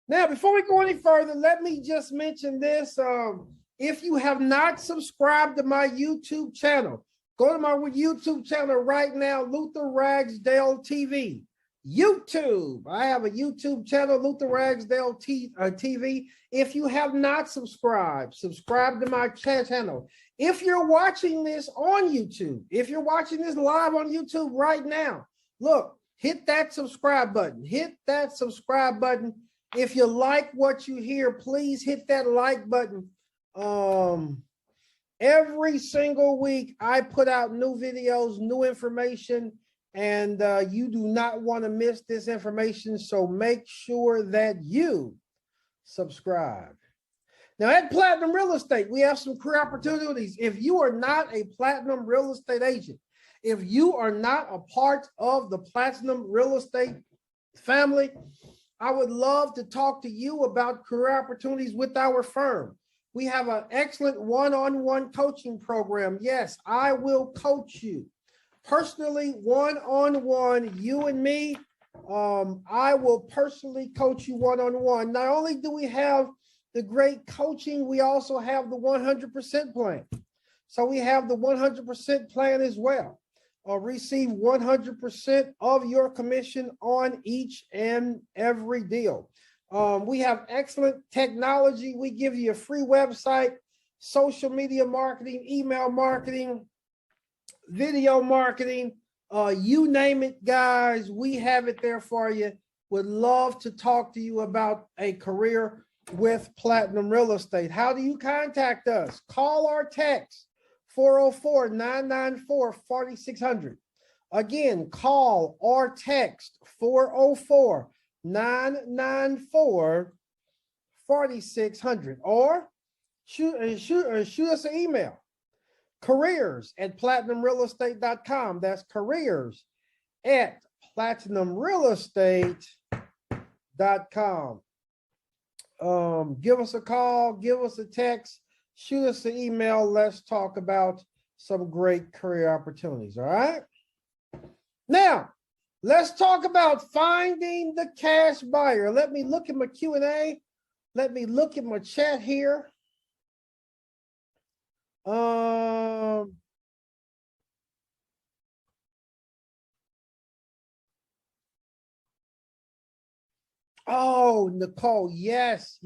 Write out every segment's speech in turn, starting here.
Now, before we go any further, let me just mention this. If you have not subscribed to my YouTube channel, go to my YouTube channel right now, Luther Ragsdale TV. YouTube. I have a YouTube channel, Luther Ragsdale TV. If you have not subscribed, subscribe to my channel. If you're watching this on YouTube, if you're watching this live on YouTube right now, look, hit that subscribe button. Hit that subscribe button. If you like what you hear, please hit that like button. Every single week, I put out new videos, new information, and you do not want to miss this information. So make sure that you subscribe. Now at Platinum Real Estate, we have some career opportunities. If you are not a Platinum Real Estate agent, if you are not a part of the Platinum Real Estate family, I would love to talk to you about career opportunities with our firm. We have an excellent one-on-one coaching program. Yes, I will coach you personally, one-on-one, you and me. I will personally coach you one-on-one. Not only do we have the great coaching, we also have the 100% plan. So we have the 100% plan as well. Receive 100% of your commission on each and every deal. We have excellent technology. We give you a free website, social media marketing, email marketing, video marketing, you name it, guys. We have it there for you. Would love to talk to you about a career with Platinum Real Estate. How do you contact us? Call or text 404-994-4600. Again, call or text 404-994-4600, or shoot us an email, careers@platinumrealestate.com. That's careers@platinumrealestate.com. Give us a call, give us a text, shoot us an email. Let's talk about some great career opportunities. All right. Now, let's talk about finding the cash buyer. Let me look at my Q&A. Let me look at my chat here. Oh, Nicole, yes.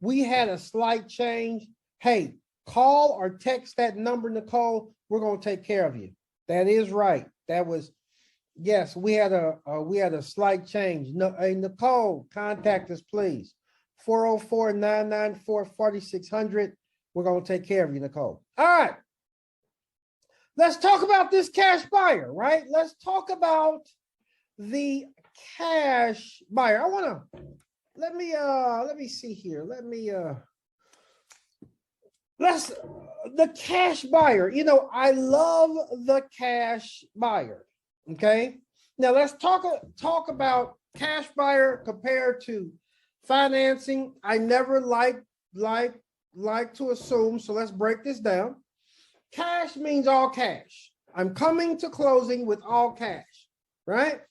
We had a slight change. Hey, call or text that number, Nicole. We're going to take care of you. That is right. That was, yes, we had a slight change. No, hey, Nicole, contact us, please. 404-994-4600. We're going to take care of you, Nicole. All right. Let's talk about this cash buyer, right? Let's talk about the cash buyer. I want to, let me see here. The cash buyer, I love the cash buyer. Okay. Now let's talk about cash buyer compared to financing. I never like to assume. So let's break this down. Cash means all cash. I'm coming to closing with all cash, right?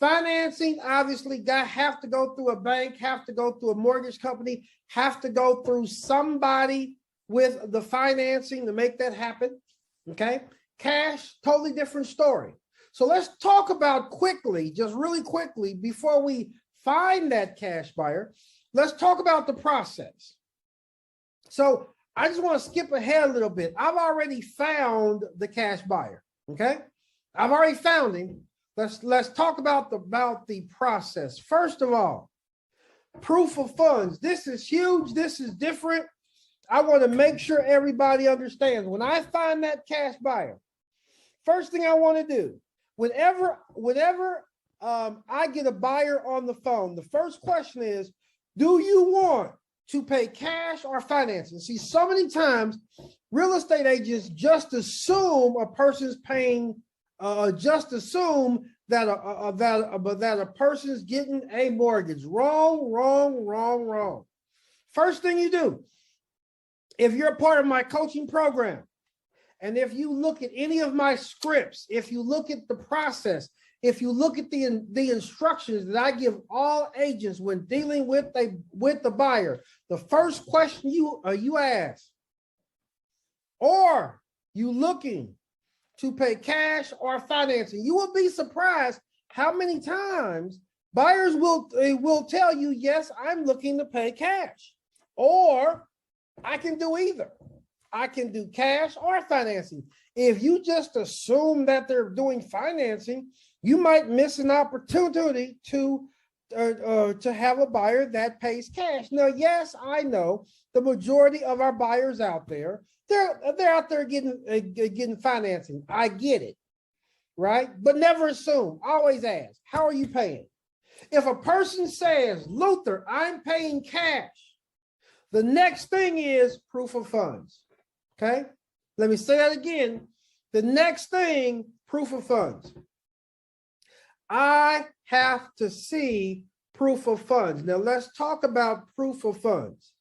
Financing, obviously, have to go through a bank, have to go through a mortgage company, have to go through somebody with the financing to make that happen, okay? Cash, totally different story. So let's talk about quickly, just really quickly, before we find that cash buyer, let's talk about the process. So I just want to skip ahead a little bit. I've already found the cash buyer, okay? I've already found him. Let's talk about the process. First of all, proof of funds. This is huge. This is different. I want to make sure everybody understands. When I find that cash buyer, first thing I want to do, whenever I get a buyer on the phone, the first question is, do you want to pay cash or financing? See, so many times real estate agents just assume a person's paying, just assume that a person's getting a mortgage. Wrong. First thing you do, if you're a part of my coaching program, and if you look at any of my scripts, if you look at the process, if you look at the instructions that I give all agents when dealing with the buyer, the first question you ask, are you looking to pay cash or financing? You will be surprised how many times buyers will tell you, yes, I'm looking to pay cash, or I can do either. I can do cash or financing. If you just assume that they're doing financing, you might miss an opportunity to have a buyer that pays cash. Now, yes, I know the majority of our buyers out there, they're out there getting financing. I get it, right? But never assume. Always ask, how are you paying? If a person says, Luther, I'm paying cash, the next thing is proof of funds. Okay, let me say that again. The next thing, proof of funds. I have to see proof of funds. Now let's talk about proof of funds.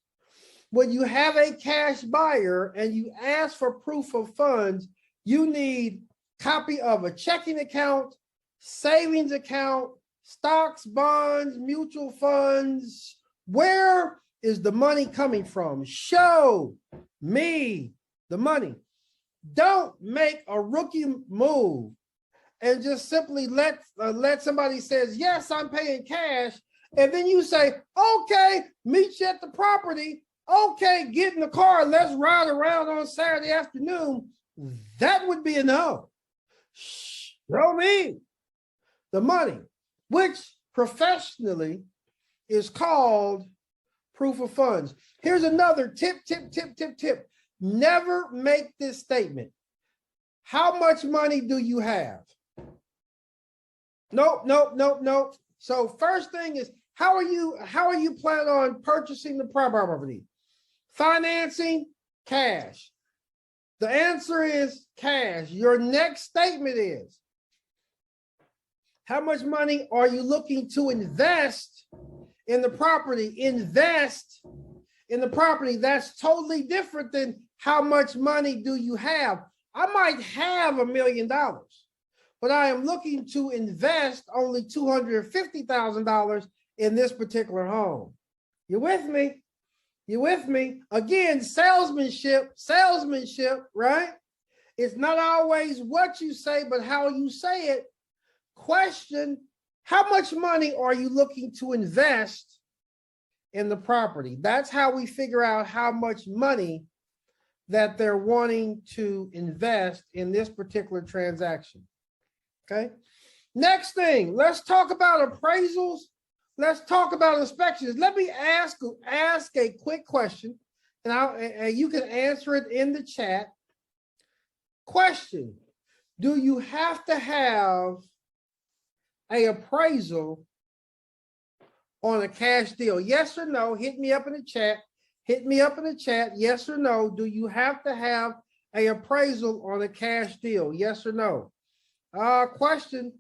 When you have a cash buyer and you ask for proof of funds, you need copy of a checking account, savings account, stocks, bonds, mutual funds. Where is the money coming from? Show me the money. Don't make a rookie move and just simply let somebody says, yes, I'm paying cash. And then you say, okay, meet you at the property. Okay, get in the car. Let's ride around on Saturday afternoon. That would be a no. Show me the money, which professionally is called proof of funds. Here's another tip. Never make this statement. How much money do you have? Nope. So first thing is, how are you planning on purchasing the property? Financing, cash. The answer is cash. Your next statement is, how much money are you looking to invest in the property? Invest in the property. That's totally different than how much money do you have. I might have $1 million, but I am looking to invest only $250,000 in this particular home. You with me? You with me? Again, salesmanship, right? It's not always what you say, but how you say it. Question, how much money are you looking to invest in the property? That's how we figure out how much money that they're wanting to invest in this particular transaction. Okay. Next thing, let's talk about appraisals. Let's talk about inspections. Let me ask a quick question, and you can answer it in the chat. Question: do you have to have an appraisal on a cash deal? Yes or no? Hit me up in the chat. Yes or no? Do you have to have an appraisal on a cash deal? Yes or no? Question: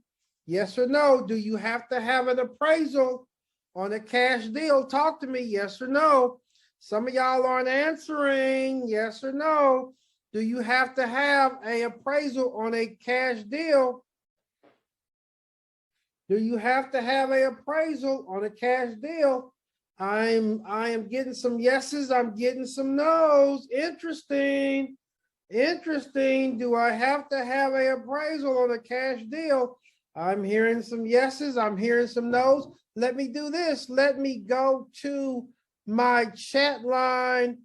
yes or no? Do you have to have an appraisal on a cash deal? Talk to me. Yes or no? Some of y'all aren't answering. Yes or no? Do you have to have an appraisal on a cash deal? Do you have to have an appraisal on a cash deal? I am getting some yeses. I'm getting some nos. Interesting. Do I have to have an appraisal on a cash deal? I'm hearing some yeses. I'm hearing some nos. Let me do this. Let me go to my chat line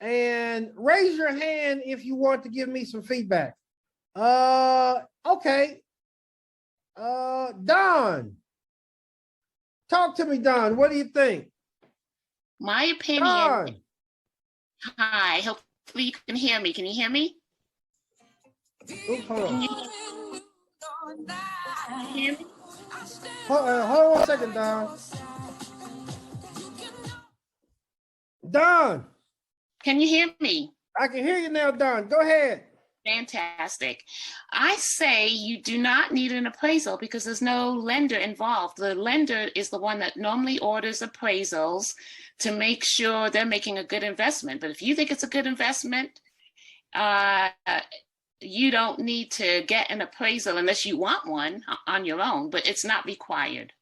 and raise your hand if you want to give me some feedback. Okay. Don. Talk to me, Don. What do you think? My opinion. Don. Hi, hopefully you can hear me. Can you hear me? Oops, hold on. Hear me? Hold on 1 second, Don. Don. Can you hear me? I can hear you now, Don. Go ahead. Fantastic. I say you do not need an appraisal because there's no lender involved. The lender is the one that normally orders appraisals to make sure they're making a good investment. But if you think it's a good investment, you don't need to get an appraisal unless you want one on your own, but it's not required.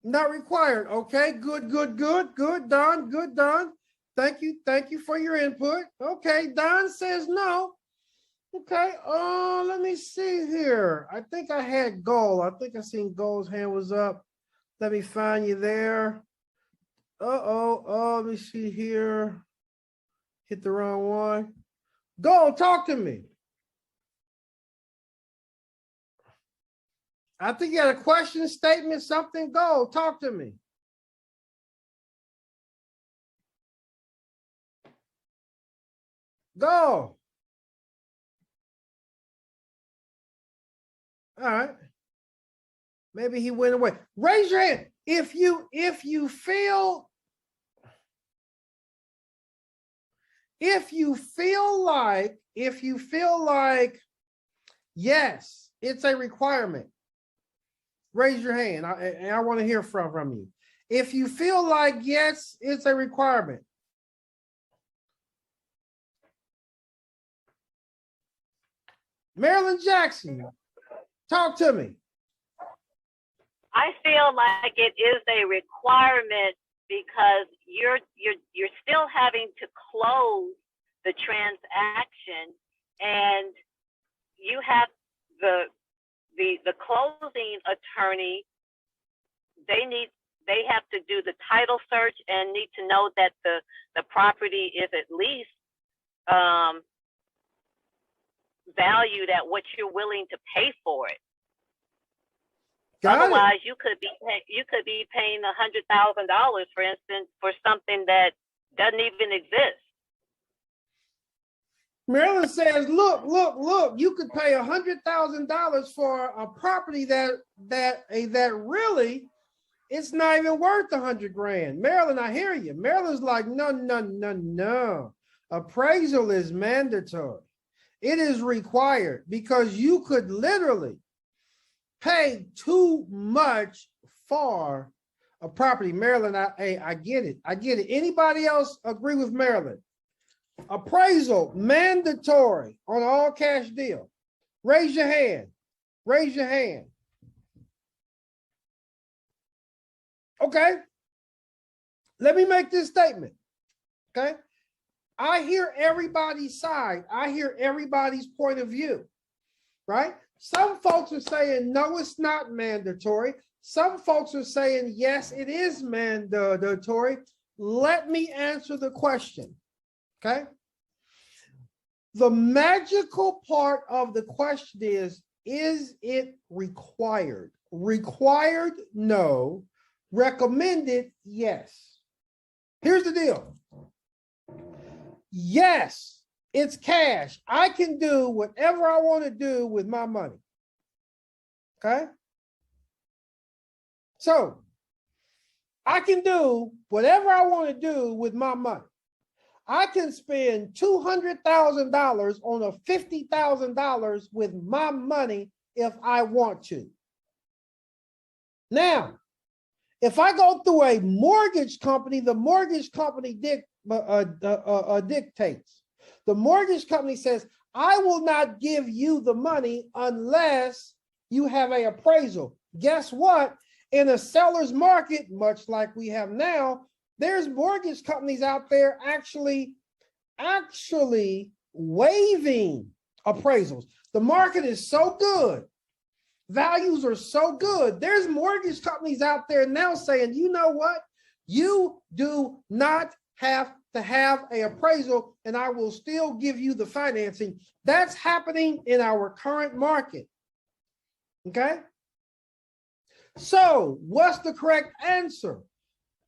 Not required. Okay, good, Don, good, Don. Thank you for your input. Okay, Don says no. Okay, let me see here. I think I had Goal. I think I seen Goal's hand was up. Let me find you there. Let me see here. Hit the wrong one. Goal, talk to me. I think you had a question, statement, something. Go, talk to me. Go. All right. Maybe he went away. Raise your hand if you feel like yes, it's a requirement. Raise your hand. I want to hear from you. If you feel like yes, it's a requirement. Marilyn Jackson, talk to me. I feel like it is a requirement because you're still having to close the transaction, and you have the closing attorney. They have to do the title search and need to know that the property is at least valued at what you're willing to pay for it. Otherwise, you could be paying $100,000, for instance, for something that doesn't even exist. Marilyn says, look, you could pay $100,000 for a property that really it's not even worth 100 grand. Marilyn, I hear you. Marilyn's like, no. Appraisal is mandatory. It is required because you could literally pay too much for a property. Marilyn, I get it. Anybody else agree with Marilyn? Appraisal mandatory on all cash deal. Raise your hand. Okay. Let me make this statement. Okay. I hear everybody's side. I hear everybody's point of view, right? Some folks are saying, no, it's not mandatory. Some folks are saying, yes, it is mandatory. Let me answer the question, okay? The magical part of the question is it required? Required, no. Recommended, yes. Here's the deal. Yes, it's cash. I can do whatever I want to do with my money. Okay? So, I can do whatever I want to do with my money. I can spend $200,000 on a $50,000 with my money if I want to. Now, if I go through a mortgage company, the mortgage company dictates. The mortgage company says, I will not give you the money unless you have an appraisal. Guess what? In a seller's market, much like we have now, there's mortgage companies out there actually waiving appraisals. The market is so good. Values are so good. There's mortgage companies out there now saying, you know what? You do not have to have an appraisal and I will still give you the financing. That's happening in our current market. Okay? So what's the correct answer?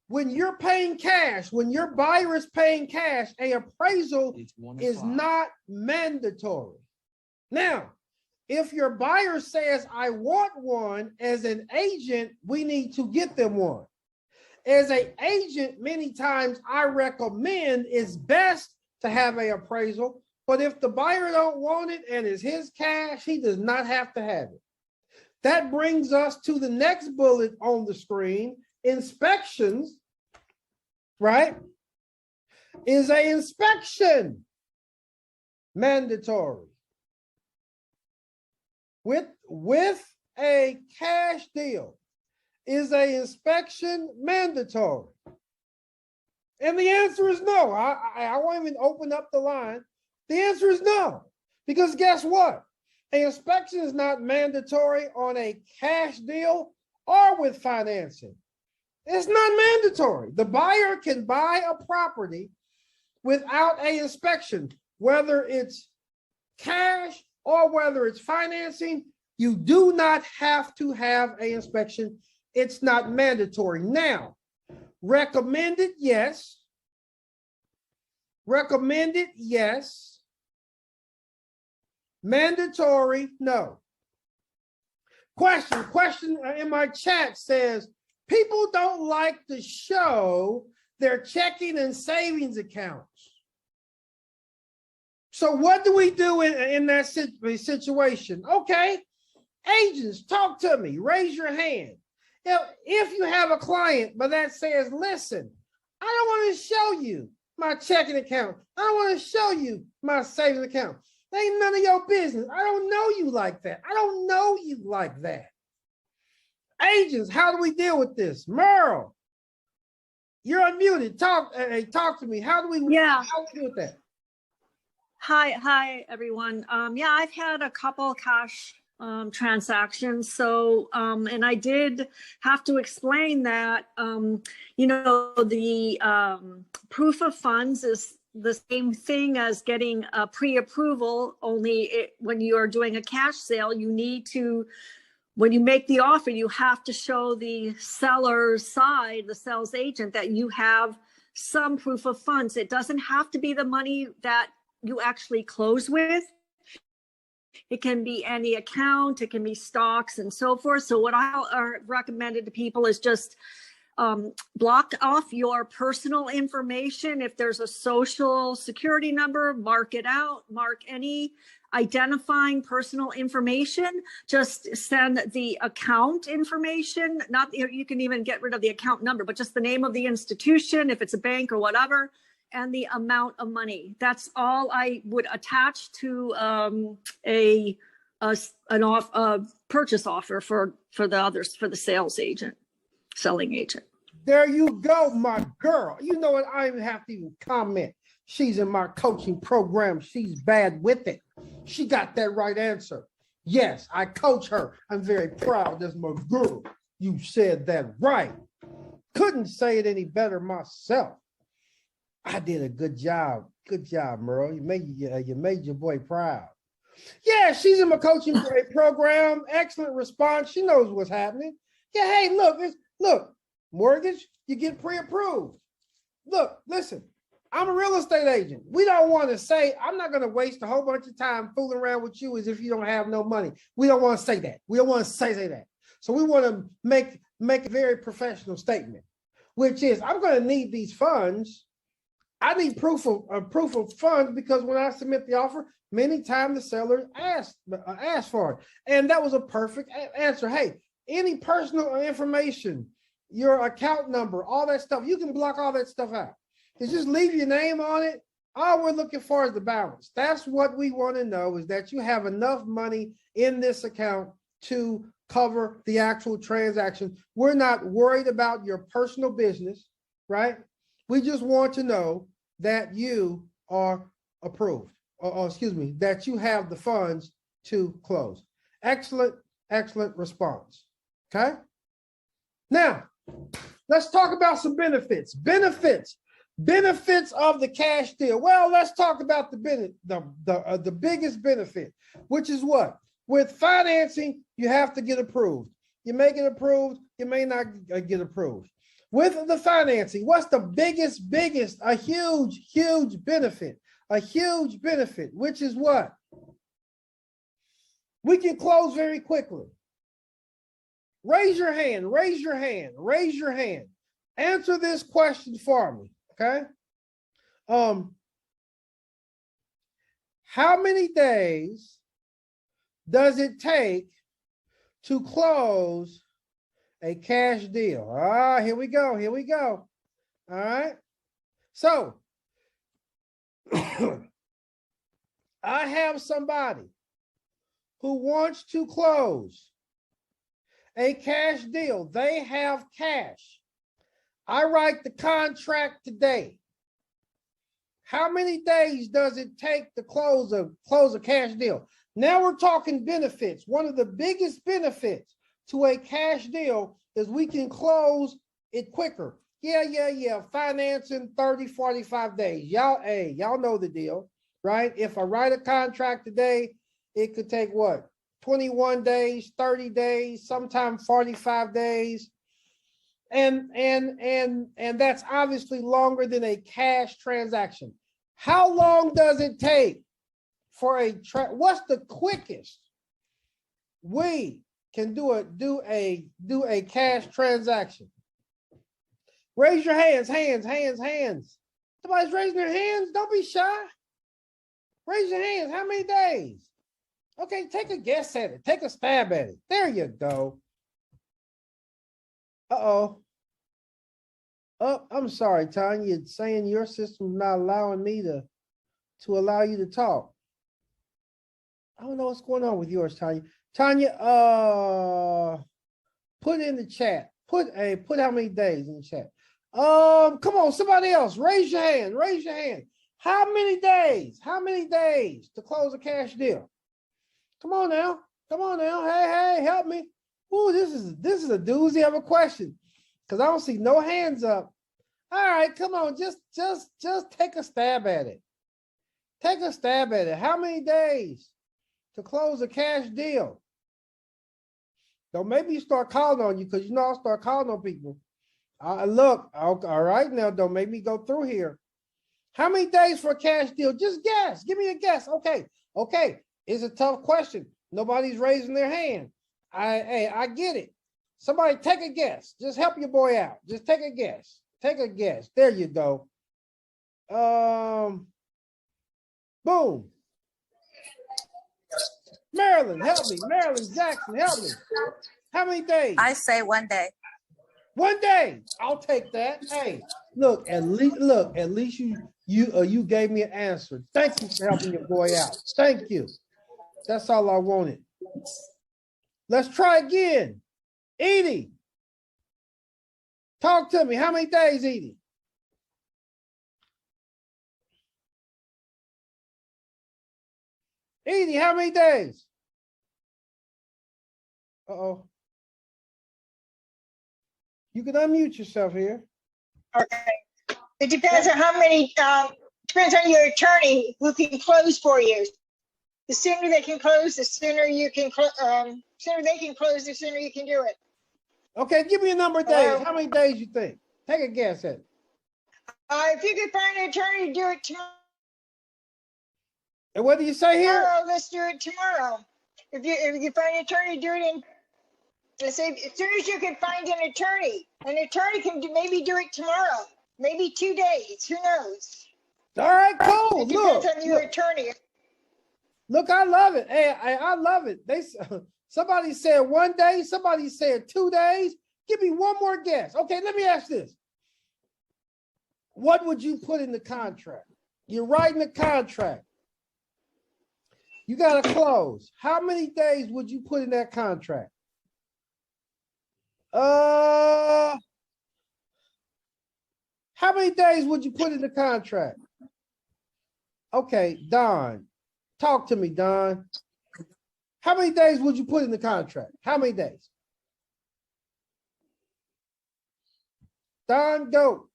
When you're paying cash, when your buyer is paying cash, an appraisal is not mandatory. Now, if your buyer says, I want one, as an agent, we need to get them one. As an agent, many times I recommend it's best to have an appraisal, but if the buyer don't want it and it's his cash, he does not have to have it. That brings us to the next bullet on the screen. Inspections, right? Is an inspection mandatory? with a cash deal, is a inspection mandatory? And the answer is no. I won't even open up the line. The answer is no, because guess what? An inspection is not mandatory on a cash deal or with financing. It's not mandatory. The buyer can buy a property without an inspection, whether it's cash or whether it's financing. You do not have to have an inspection. It's not mandatory. Now, recommended, yes. Recommended, yes. Mandatory, no. Question in my chat says, people don't like to show their checking and savings accounts. So what do we do in that situation? Okay, agents, talk to me, raise your hand. If you have a client, but that says, listen, I don't want to show you my checking account. I don't want to show you my savings account. That ain't none of your business. I don't know you like that. I don't know you like that. Agents, how do we deal with this? Merle, you're unmuted. Talk to me. How do we deal with that? Hi, everyone. Yeah, I've had a couple cash transactions. So, and I did have to explain that, the proof of funds is the same thing as getting a pre-approval, only when you are doing a cash sale, you need to, when you make the offer, you have to show the seller's side, the sales agent, that you have some proof of funds. It doesn't have to be the money that you actually close with. It can be any account, it can be stocks and so forth. So what I recommended to people is just block off your personal information. If there's a social security number, mark it out, mark any identifying personal information, just send the account information. Not, you can even get rid of the account number, but just the name of the institution, if it's a bank or whatever, and the amount of money. That's all I would attach to a purchase offer for the others, for the sales agent, selling agent. There you go, my girl. You know what? I don't even have to even comment. She's in my coaching program. She's bad with it. She got that right answer. Yes, I coach her. I'm very proud. That's my girl. You said that right. Couldn't say it any better myself. I did a good job. Good job, Merle. You made your boy proud. Yeah, she's in my coaching program. Excellent response. She knows what's happening. Yeah, hey, look, mortgage, you get pre-approved. Look, listen, I'm a real estate agent. We don't want to say, I'm not going to waste a whole bunch of time fooling around with you as if you don't have no money. We don't want to say that. We don't want to say that. So we want to make a very professional statement, which is, I'm going to need these funds. I need proof of funds, because when I submit the offer, many times the seller asked for it. And that was a perfect answer. Hey, any personal information, your account number, all that stuff, you can block all that stuff out. You just leave your name on it. All we're looking for is the balance. That's what we want to know, is that you have enough money in this account to cover the actual transaction. We're not worried about your personal business, right? We just want to know that you are approved, or excuse me, that you have the funds to close. Excellent, excellent response. Okay. Now, let's talk about some benefits. Benefits of the cash deal. Well, let's talk about the biggest benefit, which is what? With financing, you have to get approved. You may get approved, you may not get approved. With the financing, what's the biggest, a huge benefit, which is what? We can close very quickly. Raise your hand. Answer this question for me, okay? How many days does it take to close a cash deal? Here we go. All right. So I have somebody who wants to close a cash deal, they have cash. I write the contract today. How many days does it take to close a cash deal? Now we're talking benefits. One of the biggest benefits to a cash deal is we can close it quicker. Yeah. Financing 30, 45 days. Y'all know the deal, right? If I write a contract today, it could take what? 21 days, 30 days, sometimes 45 days. And that's obviously longer than a cash transaction. How long does it take for what's the quickest we can do a cash transaction? Raise your hands. Somebody's raising their hands. Don't be shy. Raise your hands. How many days? Okay, take a guess at it. Take a stab at it. There you go. Uh-oh. Oh, I'm sorry, Tanya. It's saying your system's not allowing me to allow you to talk. I don't know what's going on with yours, Tanya. Tanya, put in the chat. Put how many days in the chat. Come on, somebody else. Raise your hand. How many days to close a cash deal? Come on now. Hey, help me. Ooh, this is a doozy of a question, because I don't see no hands up. All right, come on, just take a stab at it. How many days to close a cash deal? Don't make me start calling on you, because you know I'll start calling on people. Look, all right, now don't make me go through here. How many days for a cash deal? Just guess. Give me a guess. Okay. It's a tough question. Nobody's raising their hand. I get it. Somebody take a guess. Just help your boy out. Just take a guess. There you go. Boom. Marilyn, help me. Marilyn Jackson, help me. How many days? I say 1 day. 1 day. I'll take that. Hey, look, at least you gave me an answer. Thank you for helping your boy out. Thank you. That's all I wanted. Let's try again. Edie, talk to me. How many days, Edie? Edie, how many days? Uh-oh. You can unmute yourself here. Okay. It depends on how many, depends on your attorney who can close for you. The sooner they can close, the sooner you can, sooner they can close, the sooner you can do it. Okay, give me a number of days. How many days you think? Take a guess at it. If you could find an attorney to do it tomorrow, And what do you say here? let's do it tomorrow. If you find an attorney to do it in, let's say, as soon as you can find an attorney can maybe do it tomorrow, maybe 2 days, who knows? All right, cool. It depends on your attorney. Look, I love it. Hey, I love it. Somebody said 1 day, somebody said 2 days. Give me one more guess. Okay, let me ask this. What would you put in the contract? You're writing the contract. You got to close. How many days would you put in that contract? How many days would you put in the contract? Okay, Don. Talk to me, Don. How many days would you put in the contract? How many days? Don, go.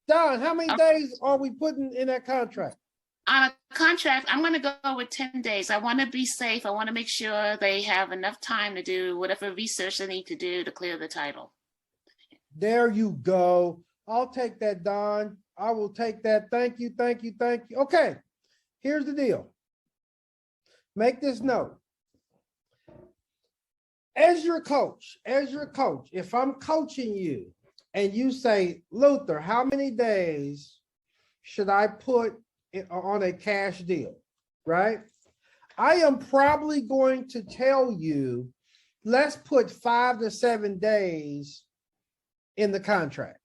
Don, how many days are we putting in that contract? On a contract, I'm going to go with 10 days. I want to be safe. I want to make sure they have enough time to do whatever research they need to do to clear the title. There you go. I'll take that, Don. I will take that. Thank you. Okay, here's the deal. Make this note. As your coach, if I'm coaching you and you say, Luther, how many days should I put on a cash deal, right? I am probably going to tell you, let's put 5 to 7 days in the contract.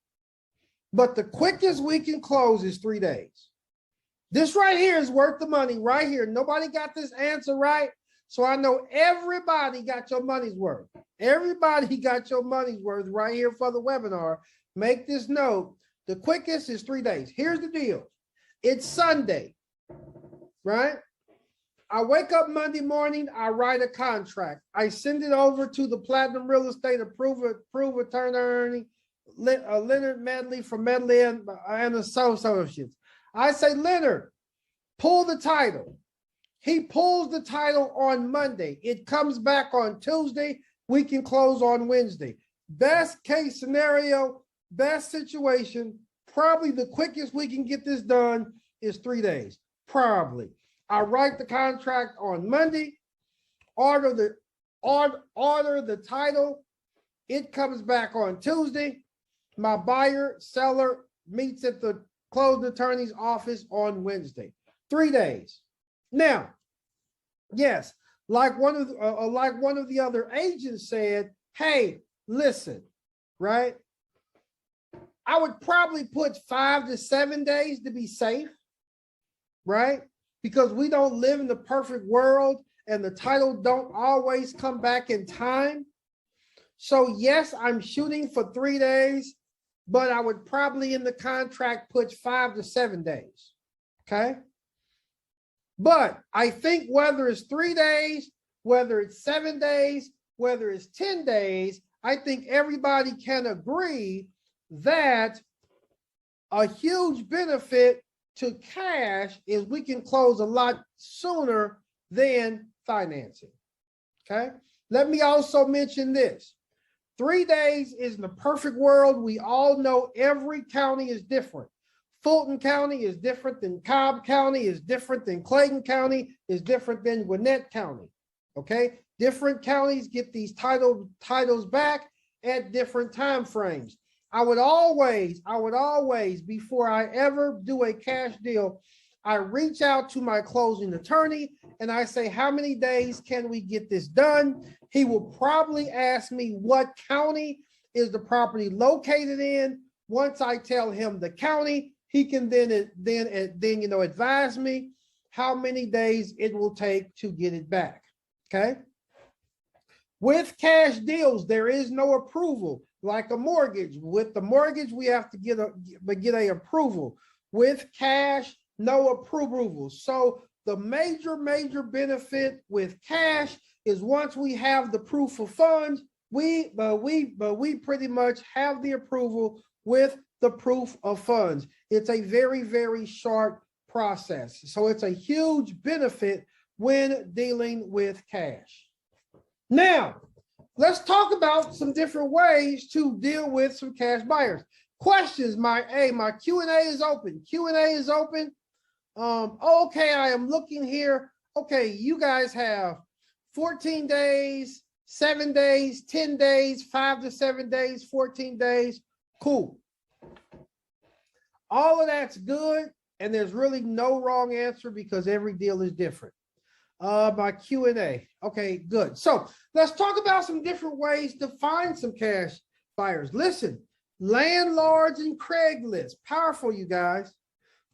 But the quickest we can close is 3 days. This right here is worth the money right here. Nobody got this answer right. So I know everybody got your money's worth. Everybody got your money's worth right here for the webinar. Make this note. The quickest is 3 days. Here's the deal. It's Sunday, right? I wake up Monday morning, I write a contract. I send it over to the Platinum Real Estate approval attorney, Leonard Medley from Medley and Associates. I say, Leonard, pull the title. He pulls the title on Monday. It comes back on Tuesday. We can close on Wednesday. Best case scenario, best situation, probably the quickest we can get this done is 3 days, probably. I write the contract on Monday, order the title. It comes back on Tuesday. My buyer, seller meets at the closing attorney's office on Wednesday. 3 days. Now, yes, like one of the other agents said, hey, listen, right? I would probably put 5 to 7 days to be safe, right? Because we don't live in the perfect world and the title don't always come back in time. So yes, I'm shooting for 3 days, but I would probably in the contract put 5 to 7 days, okay? But I think whether it's 3 days, whether it's 7 days, whether it's 10 days, I think everybody can agree that a huge benefit to cash is we can close a lot sooner than financing, okay? Let me also mention this. 3 days is in the perfect world. We all know every county is different. Fulton County is different than Cobb County, is different than Clayton County, is different than Gwinnett County, okay? Different counties get these titles back at different time frames. I would always, before I ever do a cash deal, I reach out to my closing attorney and I say, how many days can we get this done? He will probably ask me what county is the property located in. Once I tell him the county, he can then advise me how many days it will take to get it back, okay? With cash deals, there is no approval like a mortgage. With the mortgage, we have to get a approval. With cash, no approval. So the major benefit with cash is once we have the proof of funds, we pretty much have the approval with the proof of funds. It's a very, very short process. So it's a huge benefit when dealing with cash. Now, let's talk about some different ways to deal with some cash buyers. Questions, my Q&A is open. Q&A is open. Okay, I am looking here. Okay, you guys have 14 days, 7 days, 10 days, 5 to 7 days, 14 days. Cool. All of that's good, and there's really no wrong answer because every deal is different. My Q&A. Okay, good. So let's talk about some different ways to find some cash buyers. Listen, landlords and Craigslist. Powerful, you guys.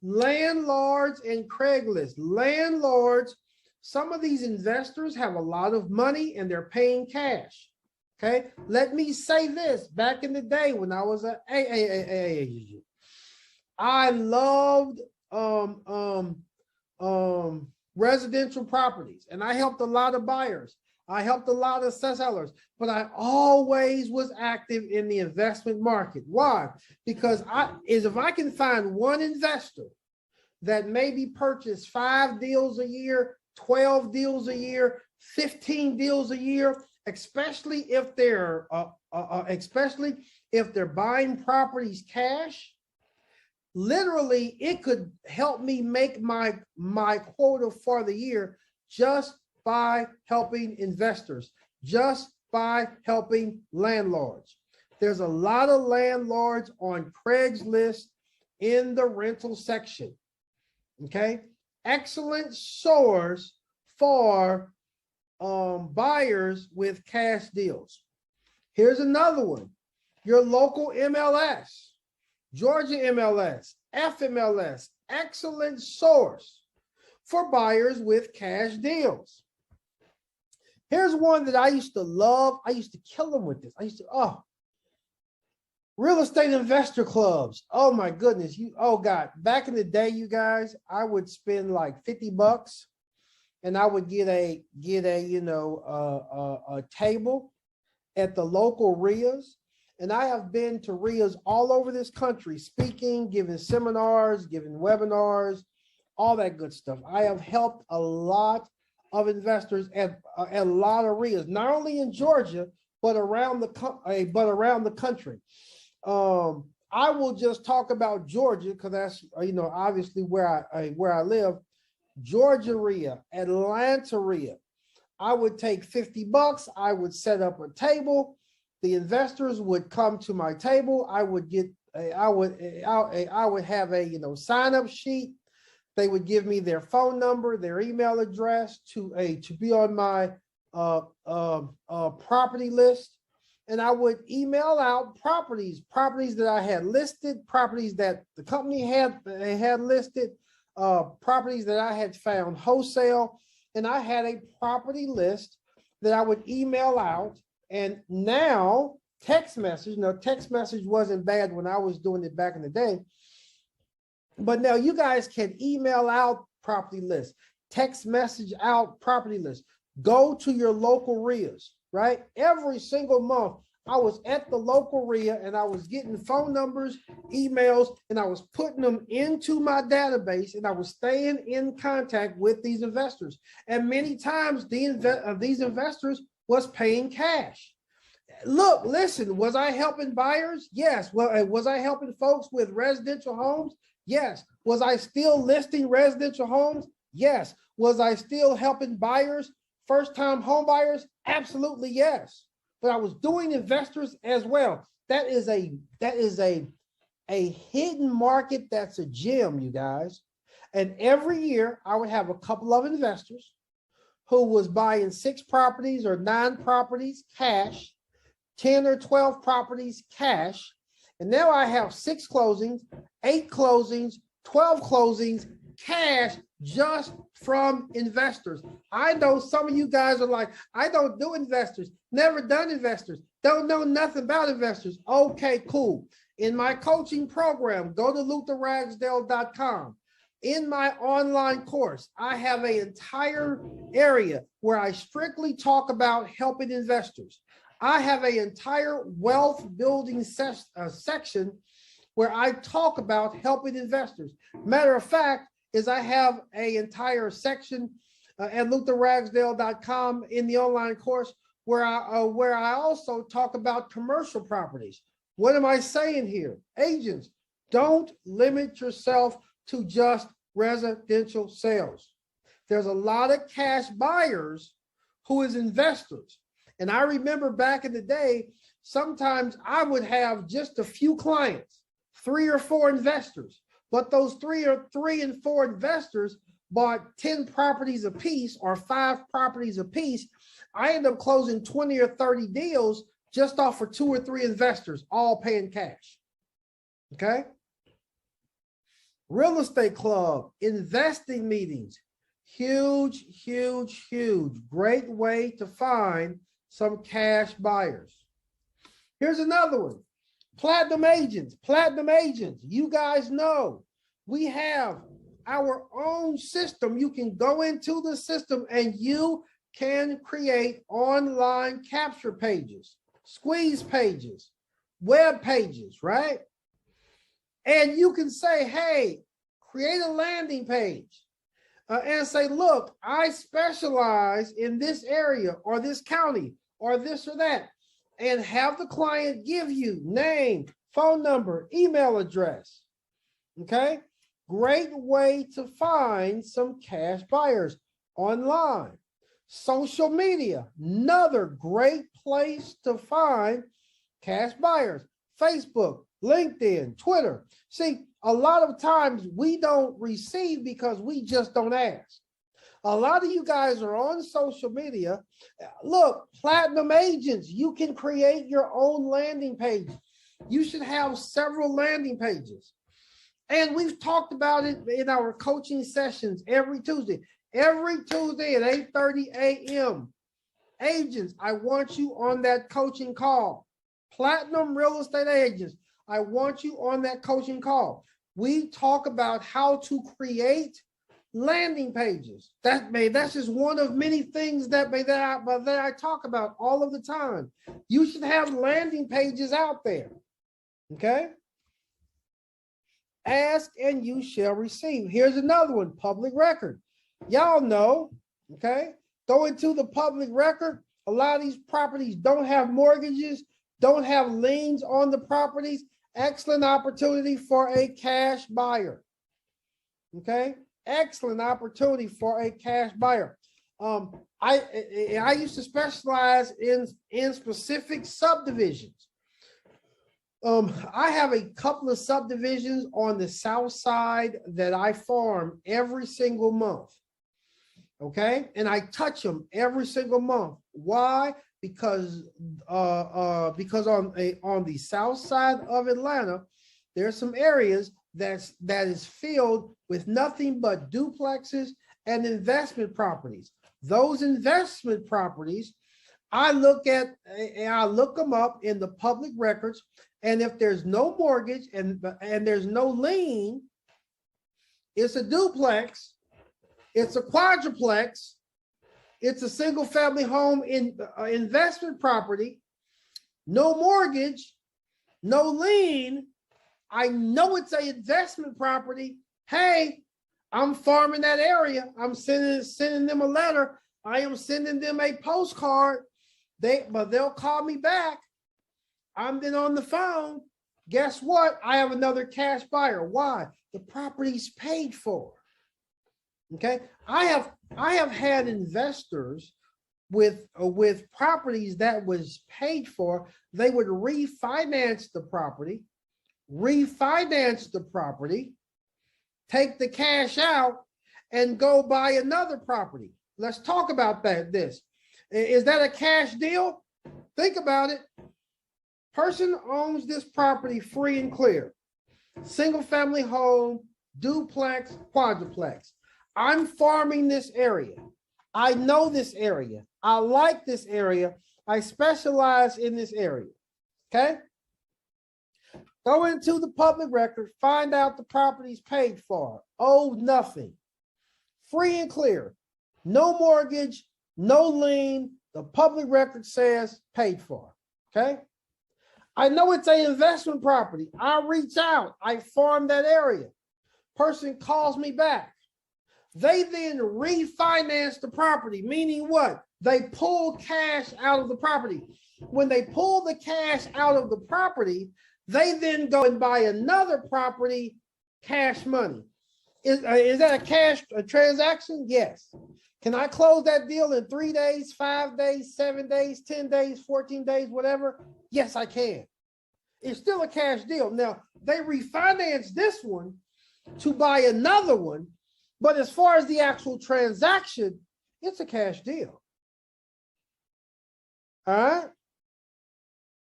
Landlords and Craigslist. Landlords, some of these investors have a lot of money and they're paying cash. Okay, let me say this. Back in the day when I was at AAA, I loved residential properties, and I helped a lot of buyers. I helped a lot of sellers, but I always was active in the investment market. Why? Because if I can find one investor that maybe purchased 5 deals a year, 12 deals a year, 15 deals a year, especially if they're buying properties cash, literally it could help me make my quota for the year just by helping investors, just by helping landlords. There's a lot of landlords on Craigslist in the rental section. Okay, excellent source for buyers with cash deals. Here's another one. Your local MLS, Georgia MLS, FMLS, excellent source for buyers with cash deals. Here's one that I used to love. I used to kill them with this. Real estate investor clubs. Oh my goodness. Oh God. Back in the day, you guys, I would spend like $50 and I would get a table at the local RIAs. And I have been to RIAs all over this country, speaking, giving seminars, giving webinars, all that good stuff. I have helped a lot of investors at a lot of RIAs, not only in Georgia, but around the country. I will just talk about Georgia because that's obviously where I live. Georgia RIA, Atlanta RIA. I would take $50. I would set up a table. The investors would come to my table. I would have a sign up sheet. They would give me their phone number, their email address to be on my property list. And I would email out properties that I had listed, properties that the company had listed, properties that I had found wholesale. And I had a property list that I would email out. And now text message wasn't bad when I was doing it back in the day. But now you guys can email out property lists, text message out property lists, go to your local RIAs, right? Every single month, I was at the local RIA and I was getting phone numbers, emails, and I was putting them into my database and I was staying in contact with these investors. And many times these investors was paying cash. Look, listen, was I helping buyers? Yes. Well, was I helping folks with residential homes? Yes. Was I still listing residential homes? Yes. Was I still helping buyers, first-time home buyers? Absolutely, yes. But I was doing investors as well. That is a hidden market. That's a gem, you guys. And every year I would have a couple of investors who was buying 6 properties or 9 properties cash, 10 or 12 properties cash. And now I have 6 closings, 8 closings, 12 closings cash just from investors. I know some of you guys are like, I don't do investors, never done investors, don't know nothing about investors. Okay, cool. In my coaching program, go to lutherragsdale.com. In my online course, I have an entire area where I strictly talk about helping investors. I have an entire wealth building section where I talk about helping investors. Matter of fact, is I have an entire section at lutherragsdale.com in the online course where I also talk about commercial properties. What am I saying here? Agents, don't limit yourself to just residential sales. There's a lot of cash buyers who is investors. And I remember back in the day, sometimes I would have just a few clients, 3 or 4 investors, but those 3 and 4 investors bought 10 properties a piece or 5 properties a piece. I ended up closing 20 or 30 deals just off for 2 or 3 investors, all paying cash. Okay. Real estate club, investing meetings, huge, huge, huge. Great way to find some cash buyers. Here's another one. Platinum agents. You guys know we have our own system. You can go into the system and you can create online capture pages, squeeze pages, web pages, right? And you can say, hey, create a landing page and say, look, I specialize in this area or this county or this or that, and have the client give you name, phone number, email address. Okay. Great way to find some cash buyers online. Social media, another great place to find cash buyers. Facebook, LinkedIn, Twitter. See, a lot of times we don't receive because we just don't ask. A lot of you guys are on social media. Look, platinum agents, you can create your own landing page. You should have several landing pages. And we've talked about it in our coaching sessions every Tuesday. Every Tuesday at 8:30 a.m. Agents, I want you on that coaching call. Platinum real estate agents, I want you on that coaching call. We talk about how to create landing pages. That's just one of many things that I talk about all of the time. You should have landing pages out there. Okay. Ask and you shall receive. Here's another one, public record. Y'all know, okay? Go into the public record. A lot of these properties don't have mortgages, don't have liens on the properties. Excellent opportunity for a cash buyer. Okay? Excellent opportunity for a cash buyer. I used to specialize in specific subdivisions. I have a couple of subdivisions on the south side that I farm every single month. Okay, and I touch them every single month. Why? Because on the south side of Atlanta, there's some areas that is filled with nothing but duplexes and investment properties. Those investment properties, I look them up in the public records, and if there's no mortgage and there's no lien, it's a duplex, it's a quadruplex, it's a single family home in investment property, no mortgage, no lien. I know it's an investment property. Hey, I'm farming that area. I'm sending them a letter. I am sending them a postcard. But they'll call me back. I'm then on the phone. Guess what? I have another cash buyer. Why? The property's paid for. Okay. I have had investors with properties that was paid for. They would refinance the property, take the cash out, and go buy another property. Let's talk about this. Is that a cash deal? Think about it. Person owns this property free and clear. Single family home, duplex, quadruplex. I'm farming this area. I know this area. I like this area. I specialize in this area. Okay? Go into the public record, find out the property's paid for, owed nothing, free and clear, no mortgage, no lien. The public record says paid for. Okay. I know it's an investment property. I reach out. I farm that area. Person calls me back. They then refinance the property, meaning what? They pull cash out of the property. When they pull the cash out of the property, they then go and buy another property, cash money. Is that a transaction? Yes. Can I close that deal in 3 days, 5 days, 7 days, 10 days, 14 days, whatever? Yes, I can. It's still a cash deal. Now, they refinance this one to buy another one, but as far as the actual transaction, it's a cash deal. All right.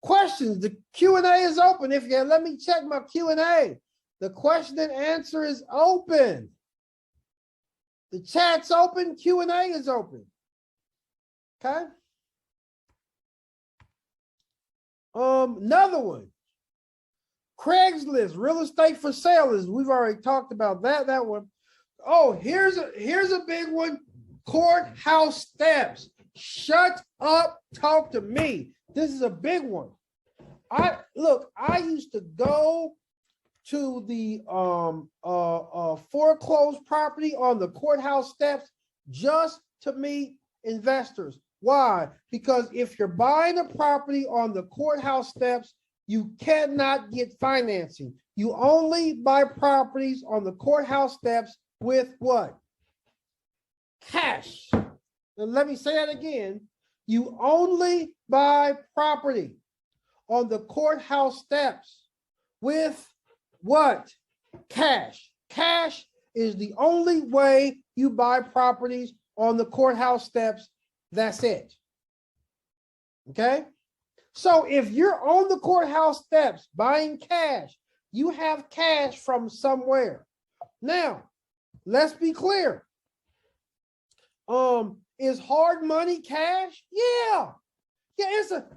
Questions. The Q&A is open. If you can, let me check my Q&A. The question and answer is open. The chat's open. Q&A is open. Okay. Another one. Craigslist, real estate for sale. We've already talked about that one. Oh, here's a big one. Courthouse steps. Shut up, talk to me. This is a big one. I used to go to the foreclosed property on the courthouse steps just to meet investors. Why? Because if you're buying a property on the courthouse steps, you cannot get financing. You only buy properties on the courthouse steps with what? Cash. And let me say that again. You only buy property on the courthouse steps with what? Cash. Cash is the only way you buy properties on the courthouse steps. That's it. Okay? So if you're on the courthouse steps buying cash, You have cash from somewhere. Now, let's be clear. Is hard money cash? Yeah. Yeah,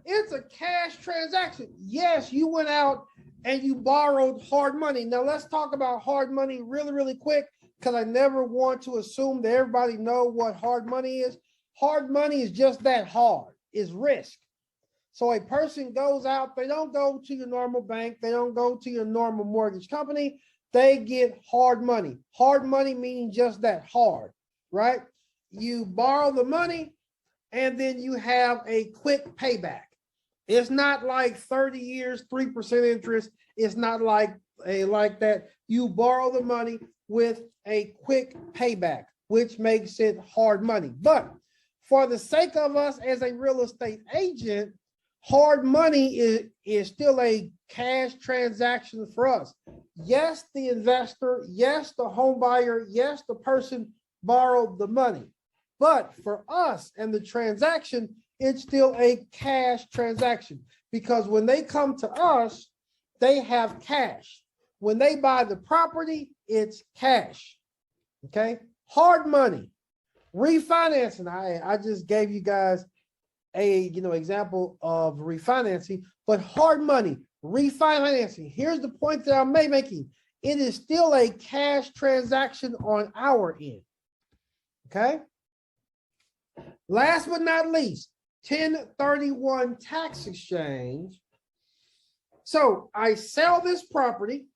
it's a cash transaction. Yes, you went out and you borrowed hard money. Now let's talk about hard money really, really quick, because I never want to assume that everybody know what hard money is. Hard money is just that hard, is risk. So a person goes out, they don't go to your normal bank, they don't go to your normal mortgage company, they get hard money. Hard money meaning just that, hard, right? You borrow the money and then you have a quick payback. It's not like 30 years, 3% interest. It's not like that. You borrow the money with a quick payback, which makes it hard money. But for the sake of us as a real estate agent, hard money is still a cash transaction for us. Yes, the investor, yes, the home buyer, yes, the person borrowed the money. But for us and the transaction, it's still a cash transaction, because when they come to us, they have cash. When they buy the property, it's cash. Okay, hard money, refinancing. I just gave you guys a example of refinancing, but hard money, refinancing. Here's the point that I'm making. It is still a cash transaction on our end. Okay. Last but not least, 1031 tax exchange. So I sell this property.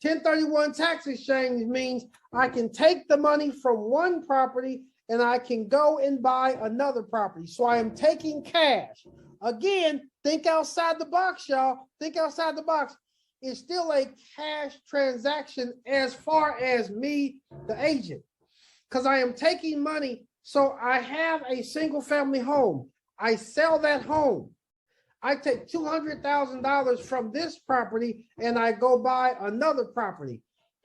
1031 tax exchange means I can take the money from one property and I can go and buy another property. So I am taking cash. Again, think outside the box, y'all. Think outside the box. It's still a cash transaction as far as me, the agent, because I am taking money. So I have a single family home. I sell that home. I take $200,000 from this property and I go buy another property.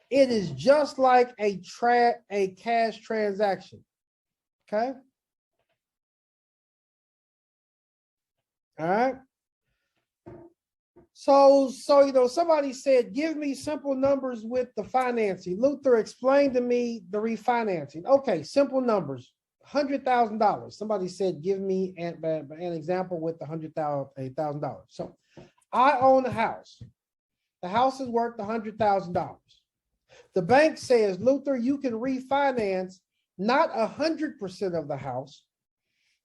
It is just like a cash transaction. Okay. All right. So somebody said, give me simple numbers with the financing. Luther, explain to me the refinancing. Okay, simple numbers. $100,000. Somebody said, give me an example with the $100,000. So I own a house. The house is worth $100,000. The bank says, Luther, you can refinance not 100% of the house.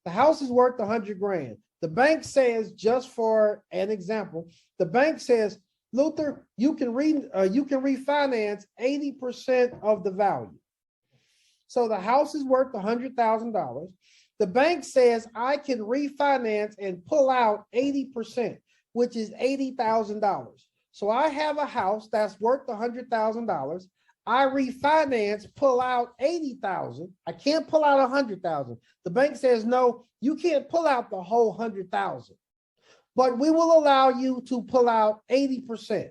The house is worth 100 grand. The bank says, just for an example, the bank says, Luther, you can refinance 80% of the value. So the house is worth $100,000. The bank says I can refinance and pull out 80%, which is $80,000. So I have a house that's worth $100,000. I refinance, pull out 80,000. I can't pull out 100,000. The bank says, no, you can't pull out the whole 100,000, but we will allow you to pull out 80%.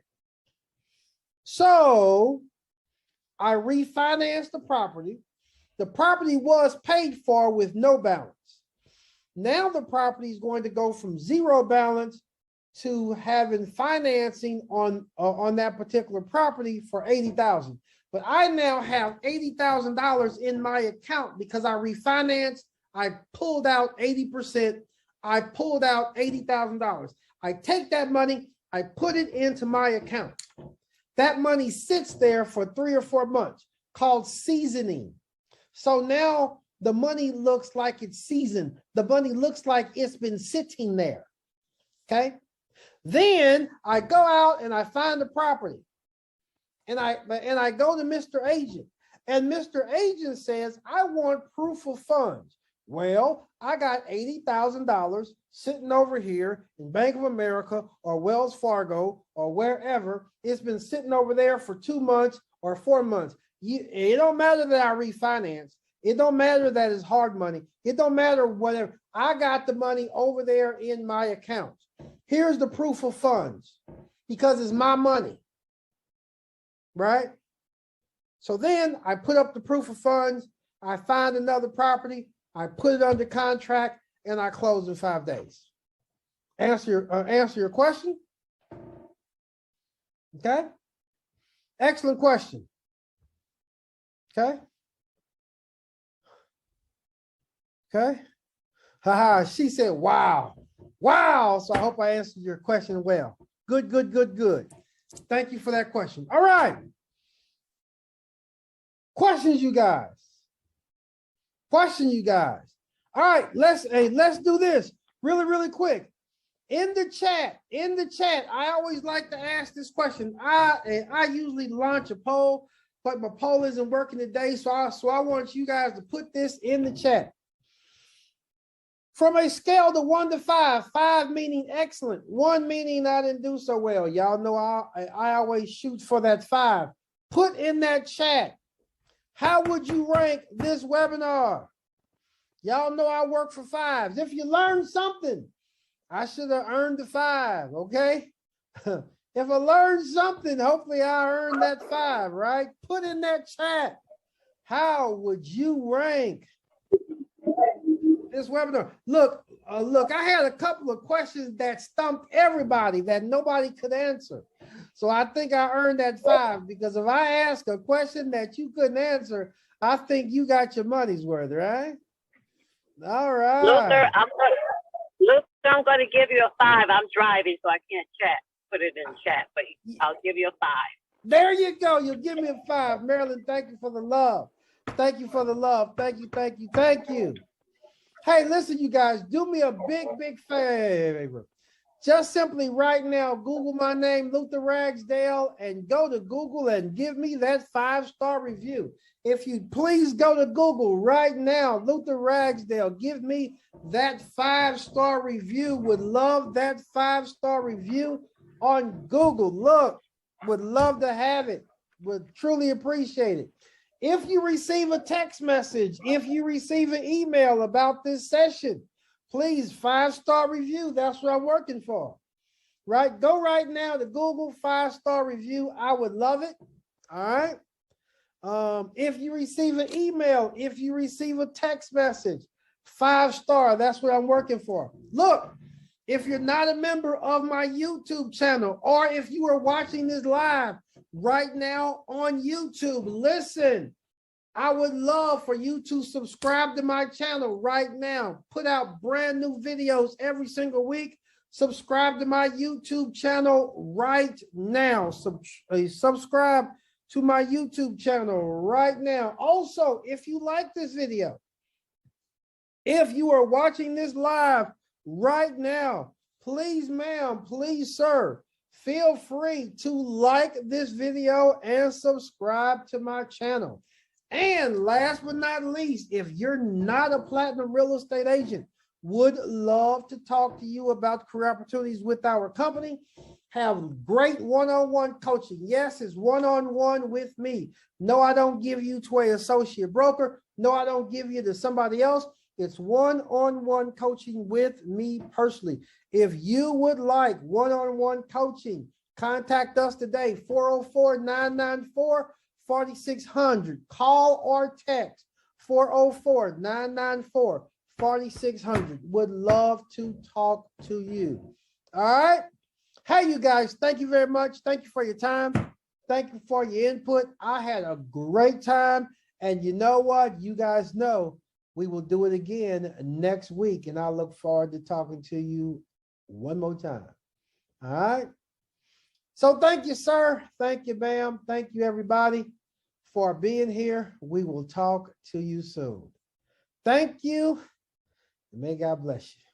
So I refinanced the property. The property was paid for with no balance. Now the property is going to go from zero balance to having financing on that particular property for 80,000. But I now have $80,000 in my account because I refinanced. I pulled out 80%. I pulled out $80,000. I take that money, I put it into my account. That money sits there for 3 or 4 months, called seasoning. So now the money looks like it's seasoned. The money looks like it's been sitting there. Okay. Then I go out and I find the property. And I go to Mr. Agent. And Mr. Agent says, I want proof of funds. Well, I got $80,000 sitting over here in Bank of America or Wells Fargo or wherever. It's been sitting over there for 2 months or 4 months. It don't matter that I refinance. It don't matter that it's hard money. It don't matter whatever. I got the money over there in my account. Here's the proof of funds because it's my money, right? So then I put up the proof of funds. I find another property. I put it under contract and I close in 5 days. Answer your question? Okay. Excellent question. Okay. Okay. Haha, she said, wow. Wow. So I hope I answered your question well. Good, good, good, good. Thank you for that question. All right. Questions, you guys. Question, you guys. All right, let's do this really, really quick. In the chat, I always like to ask this question. I usually launch a poll, but my poll isn't working today, so I want you guys to put this in the chat. From a scale to 1 to 5, 5 meaning excellent, 1 meaning I didn't do so well. Y'all know I always shoot for that 5. Put in that chat, how would you rank this webinar? Y'all know I work for 5s. If you learned something, I should have earned the 5, okay? If I learned something, hopefully I earned that 5, right? Put in that chat, how would you rank this webinar? Look, I had a couple of questions that stumped everybody that nobody could answer. So I think I earned that 5, because if I ask a question that you couldn't answer, I think you got your money's worth, right? All right. Luther, I'm going to give you a 5. I'm driving, so I can't put it in chat, but I'll give you a 5. There you go. You'll give me a 5. Marilyn, thank you for the love. Thank you for the love. Thank you, thank you, thank you. Hey, listen, you guys, do me a big, big favor. Just simply right now, Google my name, Luther Ragsdale, and go to Google and give me that 5-star review. If you please go to Google right now, Luther Ragsdale, give me that 5-star review. Would love that 5-star review on Google. Look, would love to have it. Would truly appreciate it. If you receive a text message, if you receive an email about this session, please 5-star review. That's what I'm working for, right? Go right now to Google 5-star review. I would love it. All right. If you receive an email, if you receive a text message, 5-star, that's what I'm working for. Look, if you're not a member of my YouTube channel, or if you are watching this live right now on YouTube, listen, I would love for you to subscribe to my channel right now. Put out brand new videos every single week. Subscribe to my YouTube channel right now. Subscribe to my YouTube channel right now. Also, if you like this video, if you are watching this live right now, please, ma'am, please, sir, feel free to like this video and subscribe to my channel. And last but not least, if you're not a platinum real estate agent, would love to talk to you about career opportunities with our company. Have great one-on-one coaching. Yes, it's one-on-one with me. No, I don't give you to an associate broker. No, I don't give you to somebody else. It's one-on-one coaching with me personally. If you would like one-on-one coaching, contact us today, 404-994-4600. Call or text 404-994-4600. Would love to talk to you. All right. Hey, you guys, thank you very much. Thank you for your time. Thank you for your input. I had a great time. And you know what? You guys know we will do it again next week. And I look forward to talking to you one more time. All right. So thank you, sir. Thank you, ma'am. Thank you, everybody, for being here. We will talk to you soon. Thank you. And may God bless you.